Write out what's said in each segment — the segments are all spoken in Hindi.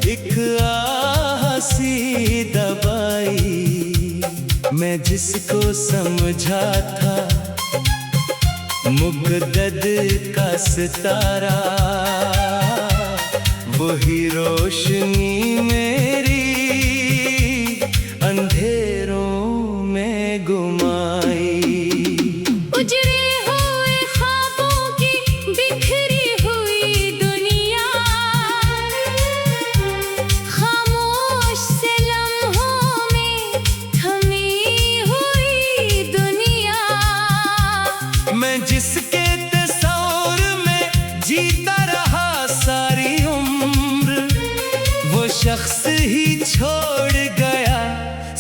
एक आसी दबाई, मैं जिसको समझा था मुक़द्दर का सितारा, वही रोशनी मेरी अंधेरों में गुमाई। उजड़े हुए ख्वाबों की बिखरी हुई दुनिया, खामोश से लम्हों में थमी हुई दुनिया। मैं जिसके तस्वीर में जीता रहा सारी उम्र, वो शख्स ही छोड़ गया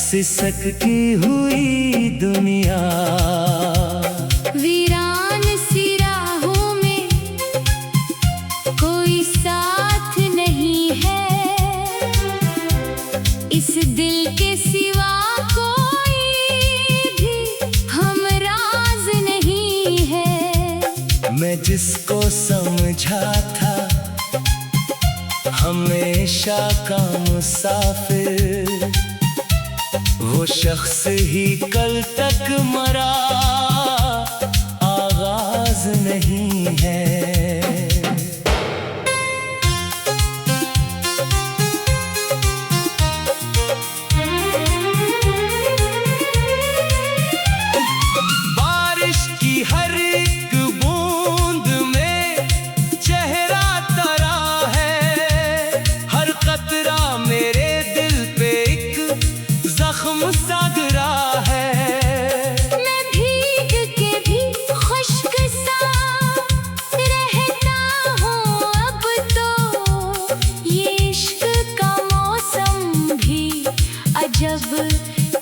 सिसकती हुई दुनिया। वीरान सी राहों में कोई साथ नहीं है, इस दिल के सिवा कोई भी हमराज नहीं है। मैं जिसको समझा था हमेशा का मुसाफिर, वो शख्स ही कल तक मरा, आगाज नहीं है। बारिश की हर एक बूंद में चेहरा तरा है, हर कतरा मेरे दिल पे एक जख्म सा गिरा है। मैं भीग के भी खुश्क सा रहता हूँ अब तो, ये इश्क का मौसम भी अजब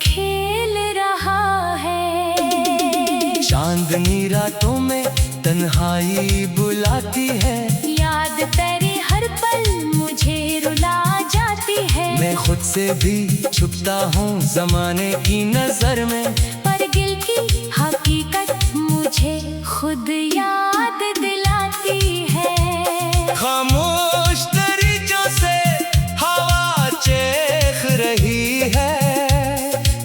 खेल रहा है। चांदनी रातों में तन्हाई बुलाती है, याद तेरे हर पल मुझे रुला जाती है। मैं खुद से भी छुपता हूँ जमाने की नजर में, पर दिल की हकीकत मुझे खुद याद दिलाती है। खामोश तरीकों से हवा चेख रही है,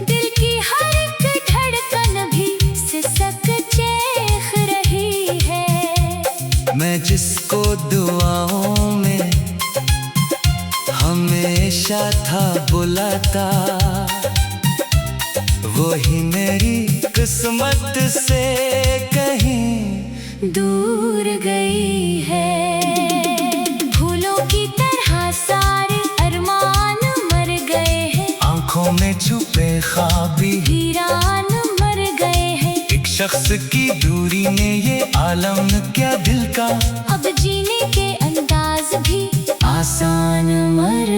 दिल की हर एक धड़कन भी सिसक चेख रही है। मैं जिसको दुआओं में हमेशा था बुलाता, वही मेरी किस्मत से कहीं दूर गई है। फूलों की तरह सारे अरमान मर गए हैं, आंखों में छुपे ख्वाब भी वीरान मर गए हैं। एक शख्स की दूरी ने ये आलम क्या दिल का, अब जीने के अंदाज भी आसान मर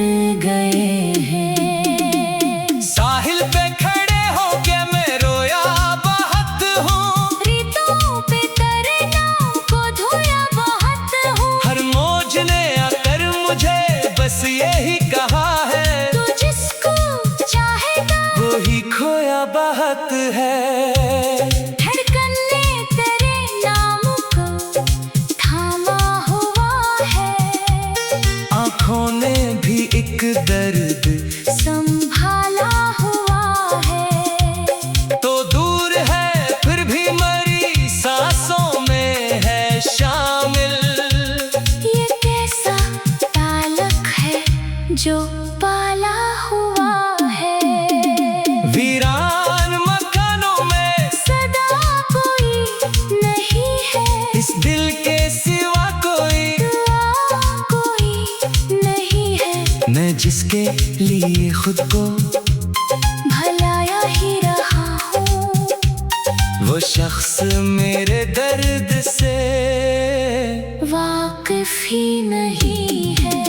गए हैं। साहिल पे खड़े होके मैं रोया बहुत हूँ, रीतों पे तेरे नाम को धोया बहुत हूँ। हर मौज ने आकर मुझे बस यही कहा है, तू जिसको चाहेगा वही खोया बहुत है। धड़कन ने तेरे नाम को थामा हुआ है, आँखों ने भी एक दर्द संभाला हुआ है। तो दूर है फिर भी मरी सांसों में है शामिल, ये कैसा ताल्लुक है जो पाला हुआ है। वीरान मकानों में सदा कोई नहीं है, इस दिल के सिवा कोई, दुआ कोई नहीं है। मैं जिसके लिए खुद को भलाया ही रहा हूँ, वो शख्स मेरे दर्द से वाकिफ ही नहीं है।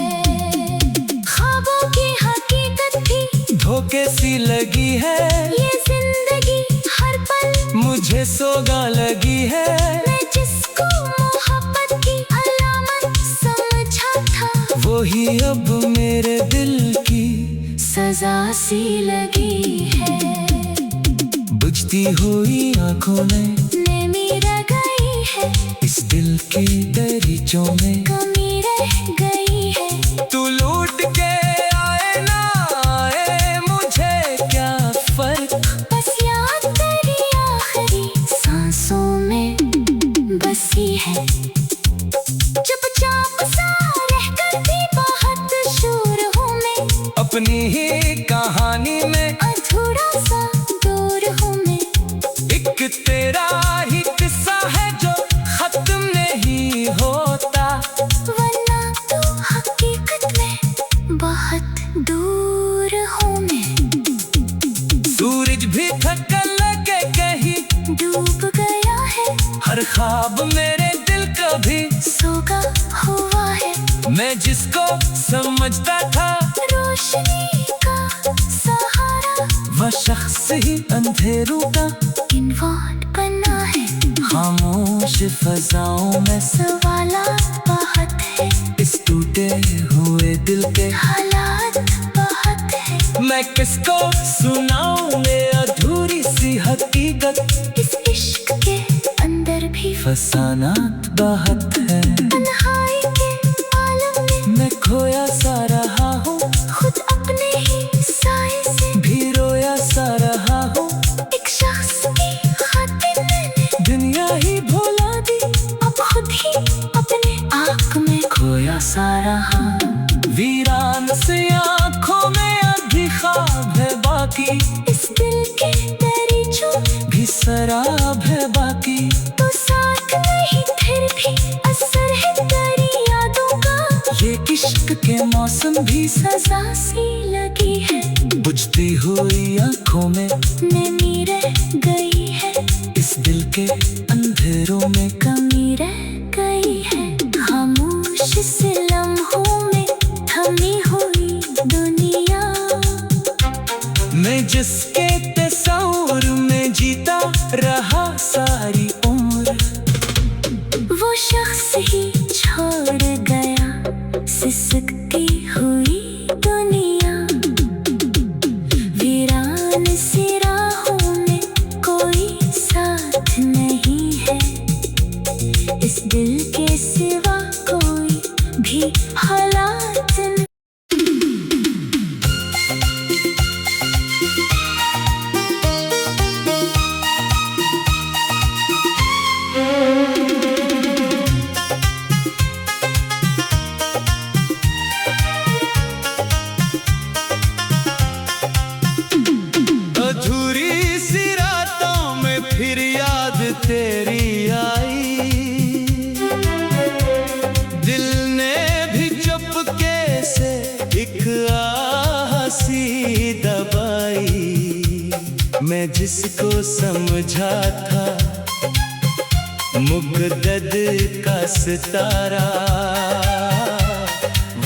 ख्वाबों की हकीकत भी धोखे सी लगी है, ये जिंदगी हर पल मुझे सोगा लगी है। मैं जिसको मोहब्बत की अलामत समझा था, वही अब मेरे दिल की सजा सी लगी है। बुझती हुई आंखों में नेमी रह गई है, इस दिल के दरीचों में कमी रह गई है। तू लूट के अपनी ही कहानी में अधूरा सा दूर हूँ मैं। एक तेरा ही किस्सा है जो खत्म नहीं होता, वरना तो हकीकत में बहुत दूर हूँ मैं। सूरज भी थका लगे कहीं डूब गया है, हर ख्वाब मेरे दिल कभी सोगा हुआ है। मैं जिसको समझता था रोशनी का सहारा, वह शख्स ही अंधेरों का इन्वान बना है। खामोश फजाओं में सवालात बहुत है, इस टूटे हुए दिल के हालात बहुत है। मैं किसको सुनाऊं ये अधूरी सी हकीकत, इस इश्क के अंदर भी फसाना बहुत है। तन्हाई के आलम में मैं खोया सा रहा हूँ, खुद अपने ही साए से भी रोया सा रहा हूँ। एक शख्स की खातिर मैंने दुनिया ही भुला दी, अब खुद ही अपने आँख में खोया सा रहा। वीरान से आँखों में अभी ख्वाब है बाकी, इस दिल के दरीचों भी शराब है बाकी। तो साथ नहीं फिर भी असर है तेरी यादों का। ये इश्क के मौसम भी सजा सी लगी है, बुझती हुई आँखों में नमी रह गई है। इस दिल के अंधेरों में कमी रह गई है, खामोश से लम्हों में थमी हुई दुनिया। मैं जिसके तस्वीर में जीता रहा सारी उम्र, वो शख्स ही छोड़ गया सिसकती हुई दुनिया। वीरान सी राहों में कोई साथ नहीं है, इस दिल के सिवा कोई भी हालात नहीं। अधूरी सी रातों में फिर याद तेरी आई, दिल ने भी चुपके से एक आह सी दबाई। मैं जिसको समझा था मुक़द्दर का सितारा,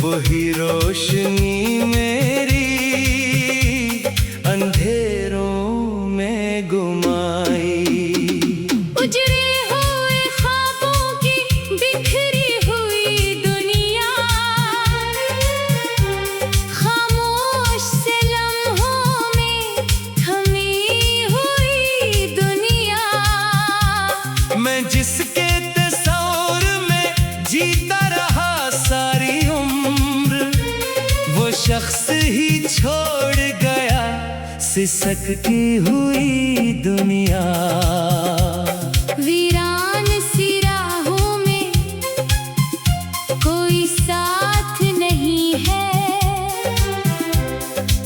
वही रोशनी मेरी अंधेरों में गुमाई। उजड़े हुए ख्वाबों की बिखरी हुई दुनिया, खामोश से लम्हों में थमी हुई दुनिया। मैं जिसके तस्वीर में जीता रहा सारी उम्र, वो शख्स ही छोड़ गया सिसकती हुई दुनिया। वीरान सी राहों में कोई साथ नहीं है,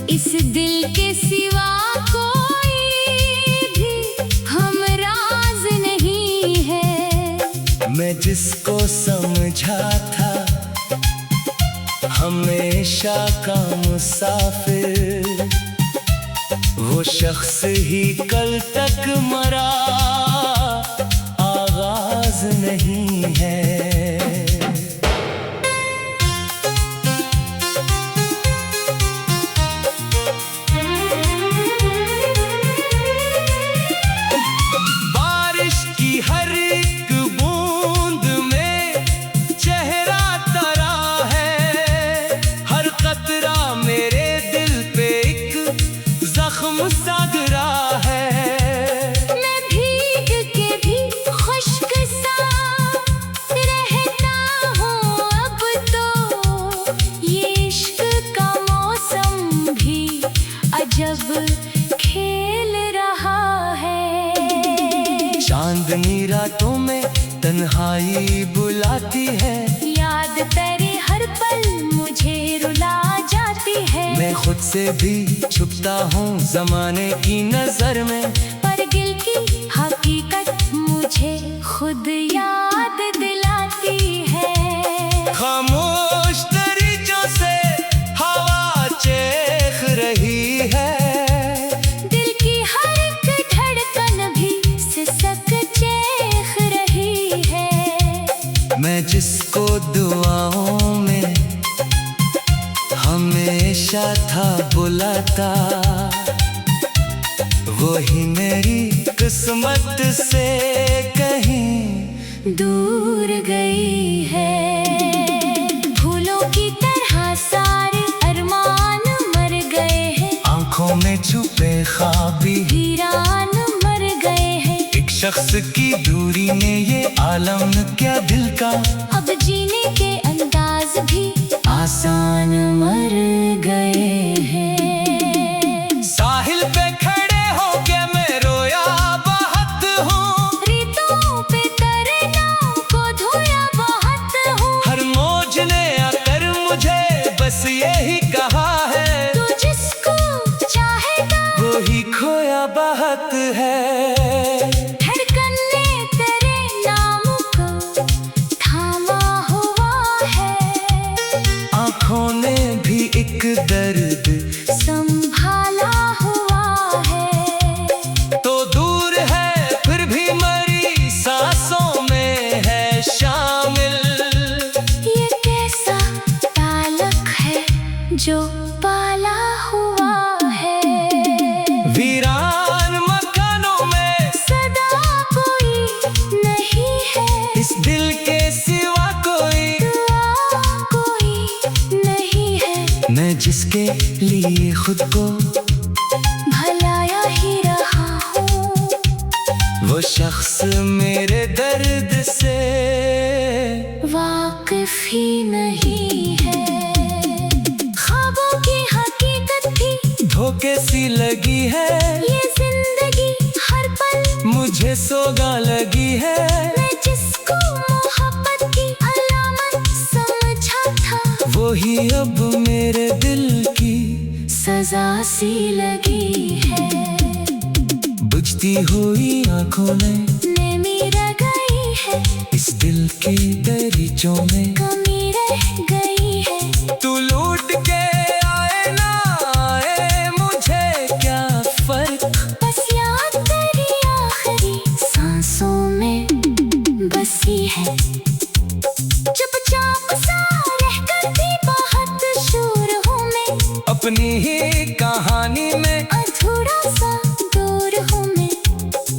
इस दिल के सिवा कोई भी हमराज नहीं है। मैं जिसको समझा था हमेशा का मुसाफिर, वो शख्स ही कल तक मरा, आगाज नहीं है। बारिश की हर एक बूंद में चेहरा तरा है, हर कतरा मेरे दिल पे एक जख्म सा गिरा है। मैं भीग के भी खुश्क सा रहता हूँ अब तो, ये इश्क का मौसम भी अजब खेल रहा है। चांदनी रातों में तन्हाई बुलाती है, याद तेरी हर पल मुझे रुला जाती है। मैं खुद से भी छुपता हूँ जमाने की नजर में, पर दिल की हकीकत मुझे खुद याद दिलाती है। खामोश दरीचों से हवा चेख रही है, दिल की हर एक धड़कन भी सिसक चेख रही है। मैं जिसको दुआओं में हमेशा था बुलाता, वही मेरी किस्मत से कहीं दूर गई है। फूलों की तरह सारे अरमान मर गए हैं, आंखों में छुपे ख्वाब भी वीरान मर गए हैं। एक शख्स की दूरी ने ये आलम क्या दिल का, अब जीने के अंदाज भी आसान मर गए हैं। साहिल पे खड़े होके मैं रोया बहुत हूँ, रीतों पे तेरे नाम को धोया बहुत हूँ। हर मौज ने आकर मुझे बस यही कहा है, तू जिसको चाहेगा वही खोया बहुत है। धड़कन ने तेरे नाम को थामा हुआ है, आंखों ने भी एक दर्द संभाला हुआ है। तो दूर है फिर भी मरी सांसों में है शामिल, ये कैसा ताल्लुक है जो पाला हुआ है। वीरान मकानों में सदा कोई नहीं है, इस दिल के सिवा कोई, दुआ कोई नहीं है। मैं जिसके लिए खुद को भलाया ही रहा हूँ, वो शख्स मेरे दर्द से वाकिफ ही नहीं है। ख्वाबों की हकीकत भी धोखे सी लगी है, ये जिंदगी हर पल मुझे सोगा लगी है। मैं जिसको मोहब्बत की अलामत समझा था, वही अब मेरे दिल की सजा सी लगी है। बुझती हुई आंखों में नेमी रह गई है, इस दिल के दरीचों में कमी रह गई है। तू लूट के आए ना आए मुझे क्या फर्क, बस याद तेरी आखिरी सांसों में बसी है। चुपचाप सा रहकर भी बहुत शूर हूँ मैं, अपनी ही कहानी में अधूरा सा दूर हूँ मैं।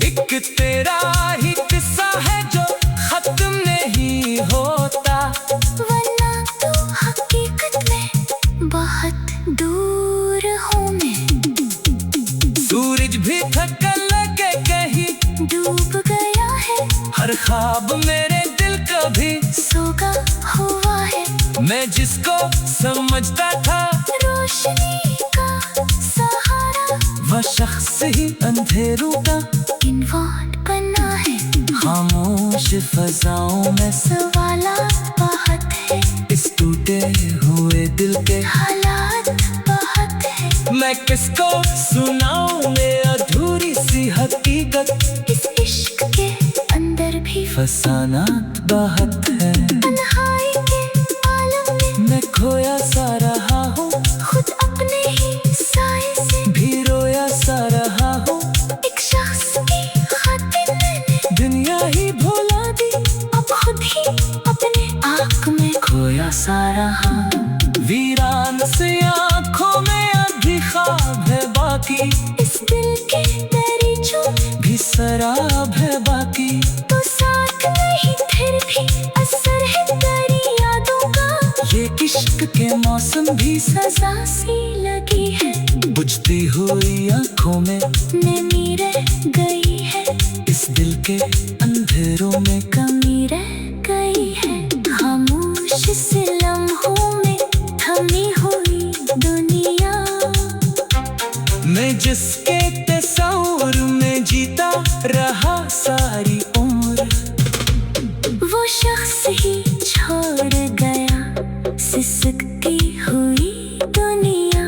एक तेरा ही किस्सा है जो खत्म नहीं होता, वरना तो हकीकत में बहुत दूर हूँ मैं। सूरज भी थक लगे कहीं डूब गया है, हर ख्वाब मेरे दिल का भी सोगा हुआ है। मैं जिसको समझता था रोशनी का सहारा, वह शख्स ही अंधेरों का इन्वान बना है। खामोश फजाओं में सवालात बहुत है, इस टूटे हुए दिल के हालात बहुत है। मैं किसको सुनाऊं मैं अधूरी सी हकीकत, इस इश्क के अंदर भी फसानात बहुत है। तन्हाई के आलम में मैं खोया सा रहा हूँ, खुद अपने ही साए से भी रोया सा रहा हूँ। एक शख्स की खातिर मैंने दुनिया ही भुला दी, अब खुद ही अपने आँख में खोया सा रहा। वीरान से आँखों में अभी ख्वाब है बाकी, इस दिल के दरीचों भी शराब है बाकी। तो साथ नहीं फिर भी असर है तेरी यादों का, ये इश्क के मौसम भी सजा सी लगी है। बुझती हुई आंखों में नमी रह गई है, इस दिल के अंधेरों में कमी रह गई है। खामोश से लम्हों में थमी हुई दुनिया, मैं जिसके तस्वीर में जीता रहा सारी उम्र, वो शख्स ही छोड़ गया सिसकती हुई दुनिया।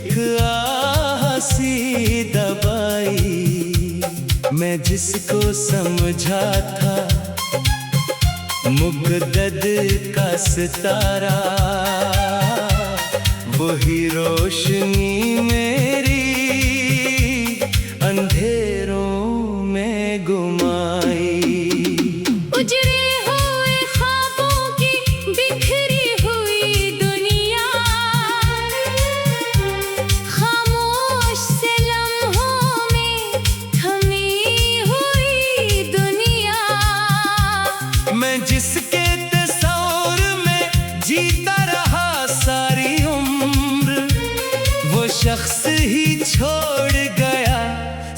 एक आसी दबाई, मैं जिसको समझा था मुक़द्दर का सितारा, वही रोशनी मेरी अंधेरों में गुमाई। उजड़े हुए ख्वाबों की बिखरी हुई दुनिया, खामोश से लम्हों में थमी हुई दुनिया। मैं जिसके तस्वीर में जीता रहा सारी उम्र, वो शख्स ही छोड़ गया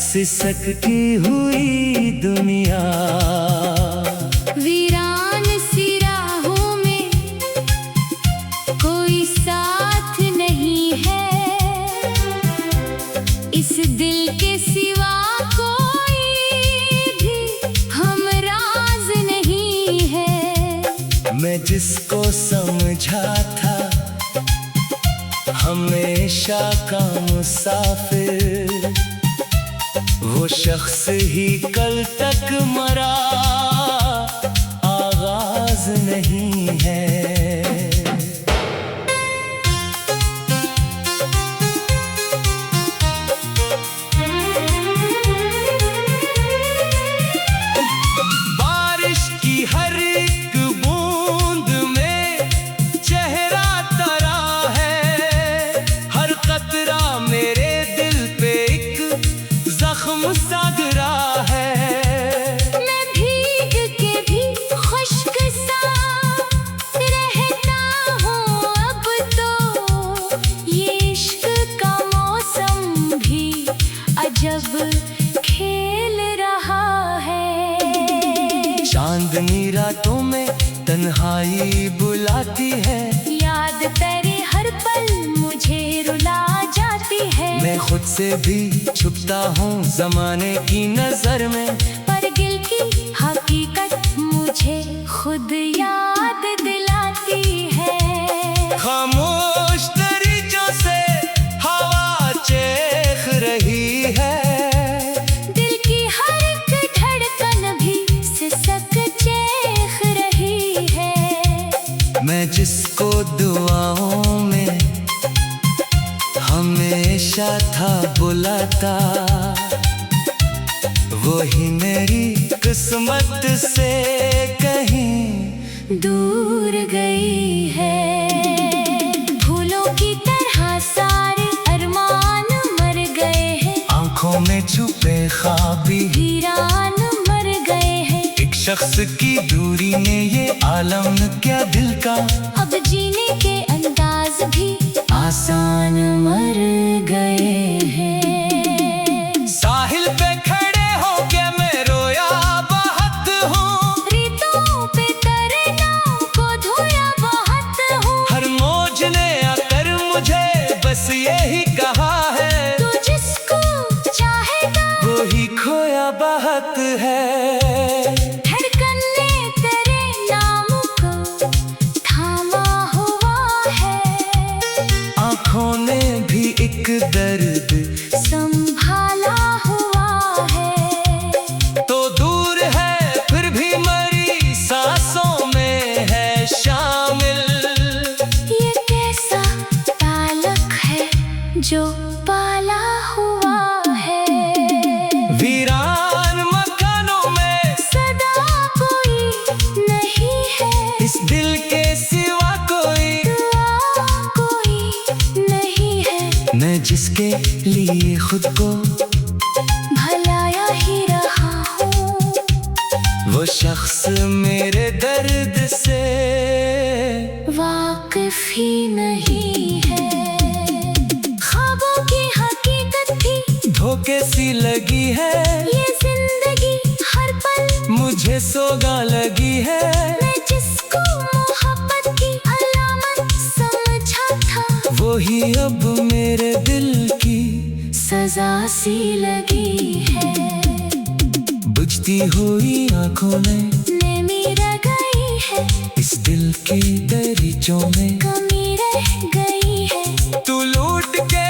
सिसकती हुई दुनिया। वीरान सी राहों में कोई साथ नहीं है, इस दिल के सिवा कोई भी हमराज नहीं है। मैं जिसको समझा था हमेशा का मुसाफिर, वो शख्स ही कल तक मरा, आगाज नहीं है। बारिश की हर एक बूंद में चेहरा तरा है, हर कतरा मेरे दिल पे एक जख्म सा गिरा है। मैं भीग के भी खुश्क सा रहता हूँ अब तो, ये इश्क का मौसम भी अजब खेल रहा है। चांदनी रातों में तन्हाई बुलाती है, याद तेरे हर पल मुझे रुला जाती है। मैं खुद से भी छुपता हूँ जमाने की नजर में, पर दिल की हकीकत मुझे खुद याद दिलाती है। खामोश तरीकों से हवा चेख रही है, दिल की हर एक धड़कन भी सिसक चेख रही है। मैं जिसको दुआओं में हमेशा था बुलाता, वही मेरी किस्मत से कहीं दूर गई है। फूलों की तरह सारे अरमान मर गए हैं, आंखों में छुपे ख्वाब भी वीरान मर गए हैं। एक शख्स की दूरी ने ये आलम क्या दिल का, अब जीने के अंदाज भी आसान मर गए हैं। साहिल पे खड़े होके मैं रोया बहुत हूँ, रेतों पे तेरे नाम को धोया बहुत हूँ। हर मौज ने आकर मुझे बस यही कहा है, तू जिसको चाहेगा वो ही खोया बहुत है। धड़कन ने तेरे नाम को थामा हुआ है, आंखों ने भी एक दर्द संभाला हुआ है। तो दूर है फिर भी मरी सांसों में है शामिल, ये कैसा ताल्लुक है जो पाला हुआ है। वीरान मकानों में सदा कोई नहीं है, इस दिल के सिवा कोई, दुआ कोई नहीं है। मैं जिसके लिए खुद को भलाया ही रहा हूँ, वो शख्स मेरे दर्द से वाकिफ ही नहीं है। ख्वाबों की हकीकत भी धोखे सी लगी है, ये जिंदगी हर पल मुझे सोगा लगी है। मैं जिसको मोहब्बत की अलामत समझा था, वही अब मेरे दिल की सजा सी लगी है। बुझती हुई आंखों में नेमी रह गई है, इस दिल के दरीचों में कमी रह गई है। तू लूट के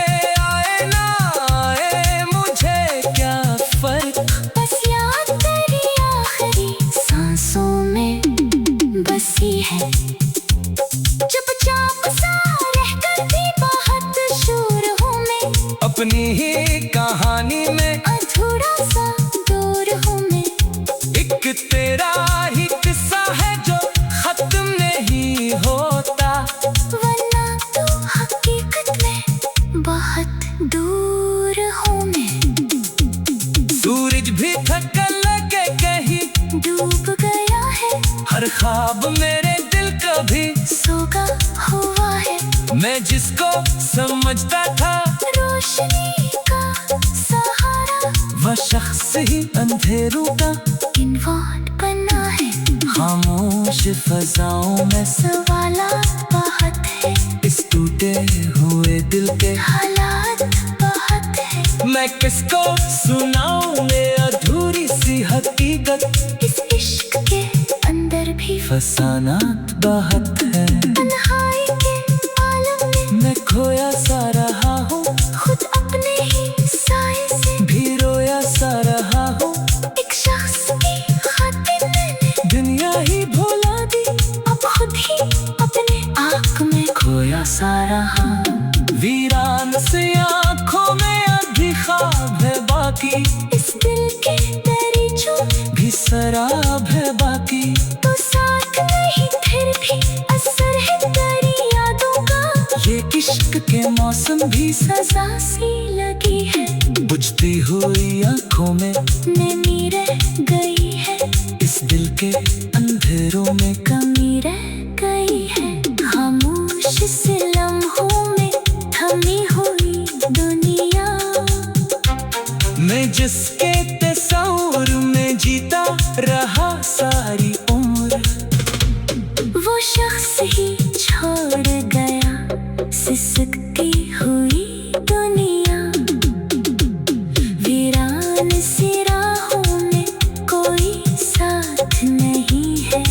अपनी ही कहानी में अधूरा सा दूर हूँ मैं। एक तेरा ही किस्सा है जो खत्म नहीं होता, वरना तो हकीकत में बहुत दूर हूँ मैं। सूरज भी थका लगे कहीं डूब गया है, हर ख्वाब मेरे दिल कभी सोगा हुआ है। मैं जिसको समझता था रोशनी का सहारा, वह शख्स ही अंधेरों का इन्वान बना है। खामोश फजाओं में सवालात बहुत है, इस टूटे हुए दिल के हालात बहुत है। मैं किसको सुनाऊं ये अधूरी सी हकीकत, इस इश्क के अंदर भी फसानात बहुत है। तन्हाई के आलम में मैं खोया सा रहा हूँ, खुद अपने ही साए से भी रोया सा रहा हूँ। एक शख्स की खातिर मैंने दुनिया ही भुला दी, अब खुद ही अपने आँख में खोया सा रहा। वीरान से आँखों में अभी ख्वाब है बाकी, इस दिल के दरीचों भी शराब है बाकी। तो साथ नहीं फिर भी असर है तेरी यादों का। ये इश्क के मौसम भी सजा सी लगी है, बुझती हुई आँखों में नमी रह गई है। इस दिल के अंधेरों में कमी रह गई है, खामोश से लम्हों में थमी हुई दुनिया। मैं जिसके तस्वीर में जीता रहा सारी उम्र, वो शख्स ही छोड़ गया सिसकती हुई दुनिया। वीरान सी राहों में कोई साथ नहीं है,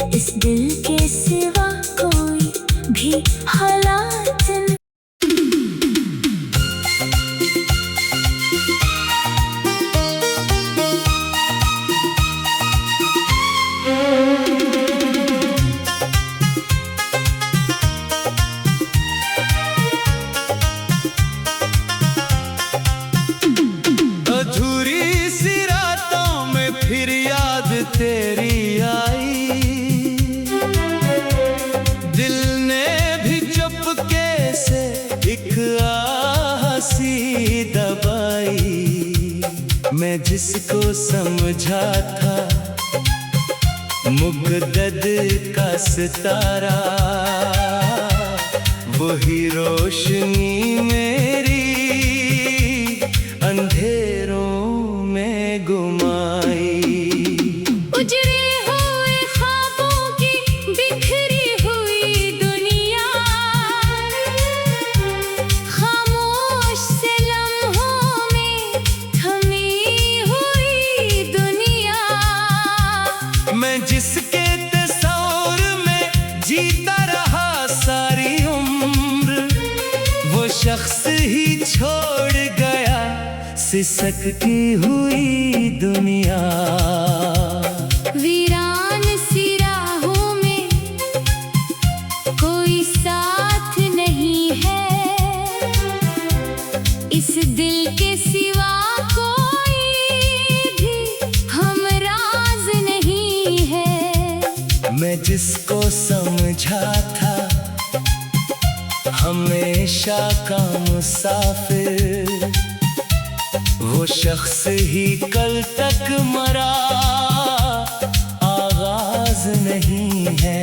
इस दिल के सिवा कोई भी हालात नहीं। अधूरी सी रातों में फिर याद तेरी आई, दिल ने भी चुपके से एक आसी दबाई। मैं जिसको समझा था मुक़द्दर का सितारा, वही रोशनी मेरी अंधेरों में गुमाई। उजड़े हुए ख्वाबों की बिखरी हुई दुनिया, खामोश से लम्हों में थमी हुई दुनिया। मैं जिसके तस्वीर में जीता रहा सारी उम्र, वो शख्स ही छोड़ गया सिसकती हुई दुनिया। वीरान सी राहों में कोई साथ नहीं है, इस दिल के सिवा कोई भी हमराज नहीं है। मैं जिसको समझा था हमेशा का मुसाफिर, वो शख्स ही कल तक मरा, आगाज नहीं है।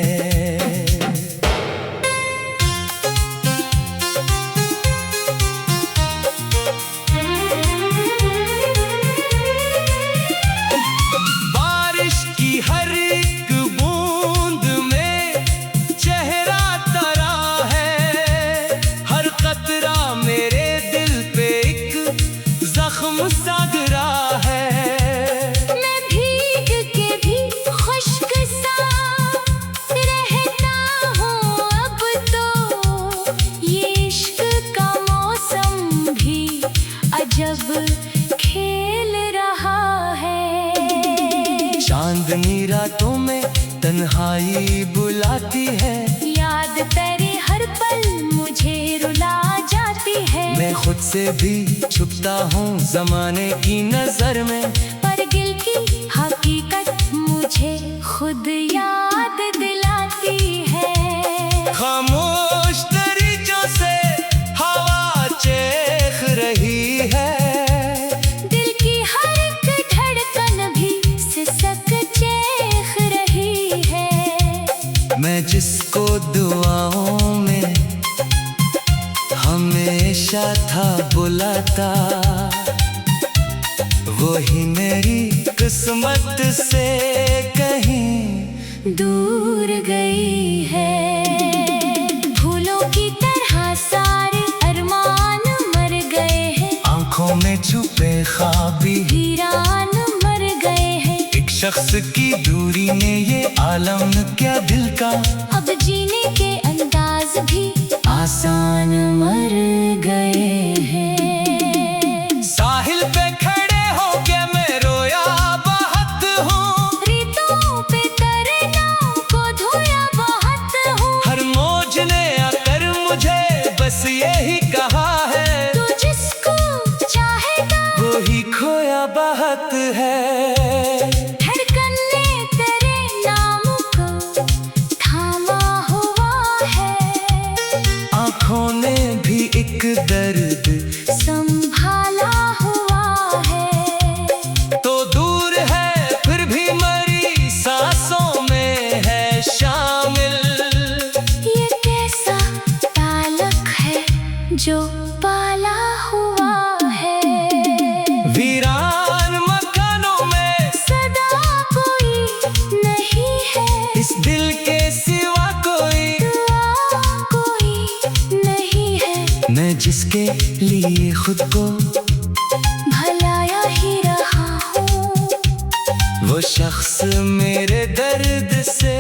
बारिश की हर एक बूंद में चेहरा तरा है, हर कतरा मेरे दिल पे एक जख्म सा गिरा है। मैं भीग के भी खुश्क सा रहता हूँ अब तो, ये इश्क का मौसम भी अजब खेल रहा है। चांदनी रातों में तन्हाई बुलाती है, याद तेरी हर पल मुझे रुला जाती है। मैं खुद से भी छुपता हूँ जमाने की नजर में, पर दिल की हकीकत मुझे खुद याद दिलाती है। खामोश दरीचों से हवा चेख रही है, दिल की हर एक धड़कन भी सिसक चेख रही है। मैं जिसको दुआओं में हमेशा था बुलाता, वही मेरी किस्मत से कहीं दूर गई है। फूलों की तरह सारे अरमान मर गए हैं, आंखों में छुपे ख्वाबी वीरान मर गए हैं। एक शख्स की दूरी ने ये आलम क्या दिल का, अब जीने के अंदाज भी आसान मर गए हैं। साहिल पे खड़े हो के मैं रोया बहुत हूँ, रेतों पे तरनाओं को धोया बहुत हूँ। हर मौज ने आकर मुझे बस यही कहा है, तू जिसको चाहेगा वही खोया बहुत है। धड़कन ने तेरे नाम को थामा हुआ है, आँखों ने भी एक दर्द संभाला हुआ है। तो दूर है फिर भी मरी सांसों में है शामिल, ये कैसा ताल्लुक है जो पाला हुआ है। वीरान मकानों में सदा कोई नहीं है, इस दिल के सिवा कोई, दुआ कोई नहीं है। मैं जिसके लिए खुद को भलाया ही रहा हूँ, वो शख्स मेरे दर्द से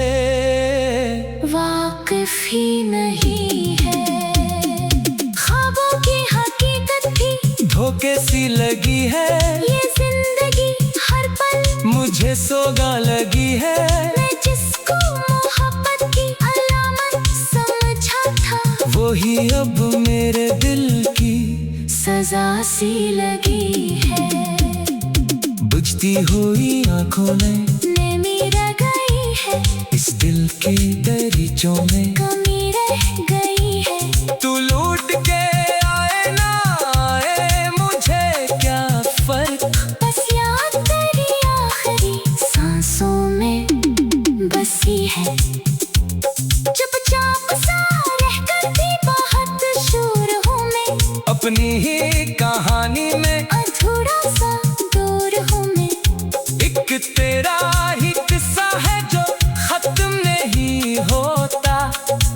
वाकिफ ही नहीं है। ख्वाबों की हकीकत भी धोखे सी लगी है, ये जिंदगी हर पल मुझे सोगा लगी है। मैं जिसको मोहब्बत की अलामत समझा था, वही अब मेरे दिल की सजा सी लगी है। बुझती हुई आंखों में नेमी रह गई है, इस दिल के दरीचों में कमी रह गई है। तू लूट के आए ना आए मुझे क्या फर्क, बस याद तेरी आखिरी सांसों में बसी है। चुपचाप सा रहकर भी बहुत शूर हूँ मैं, अपनी ही कहानी में अधूरा सा दूर हूँ मैं। एक तेरा ही किस्सा है जो खत्म नहीं होता,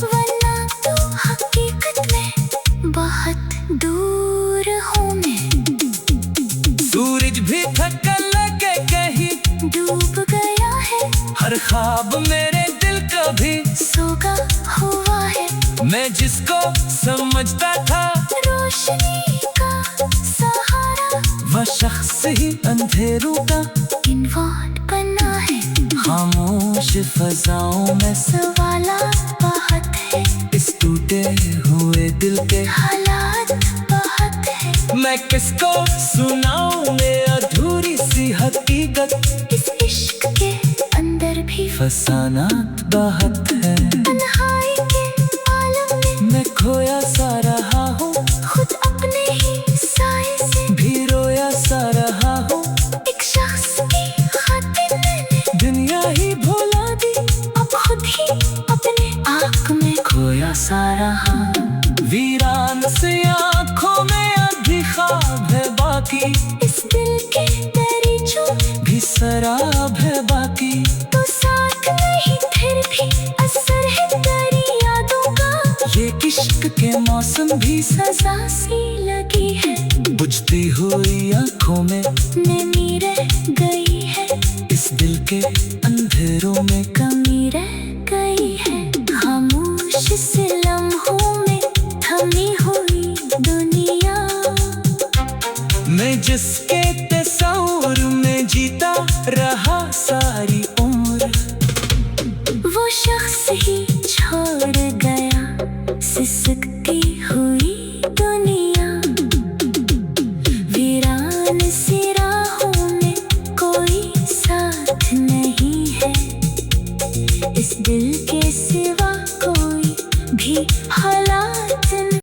वरना तो हकीकत में बहुत दूर हूँ मैं। सूरज भी थका लगे कहीं डूब गया है, हर ख्वाब मेरे दिल का भी सोगा हुआ है। मैं जिसको समझता था रोशनी का सहारा, वह शख्स ही अंधेरों का इन्वान बना है। खामोश फजाओं में सवालात बहुत है, इस टूटे हुए दिल के हालात बहुत है। मैं किसको सुनाऊं मैं अधूरी सी हकीकत, इस इश्क के अंदर भी फसानात बहुत है। तन्हाई के आलम में मैं खोया सा रहा हूँ, खुद अपने ही साए से भी रोया सा रहा हूँ। एक शख्स की खातिर मैंने दुनिया ही भुला दी, अब खुद ही अपने आँख में खोया सा रहा। वीरान से आँखों में आधी ख्वाब है बाकी, इस दिल के दरीचों भी शराब है बाकी। तो साथ नहीं फिर भी असर है तेरी यादों का, ये इश्क के मौसम भी सजा सी लगी है। बुझती हुई आंखों में नमी रह गई है, इस दिल के अंधेरों में कमी रह गई है। खामोश से लम्हों में थमी हुई दुनिया, मैं जिसके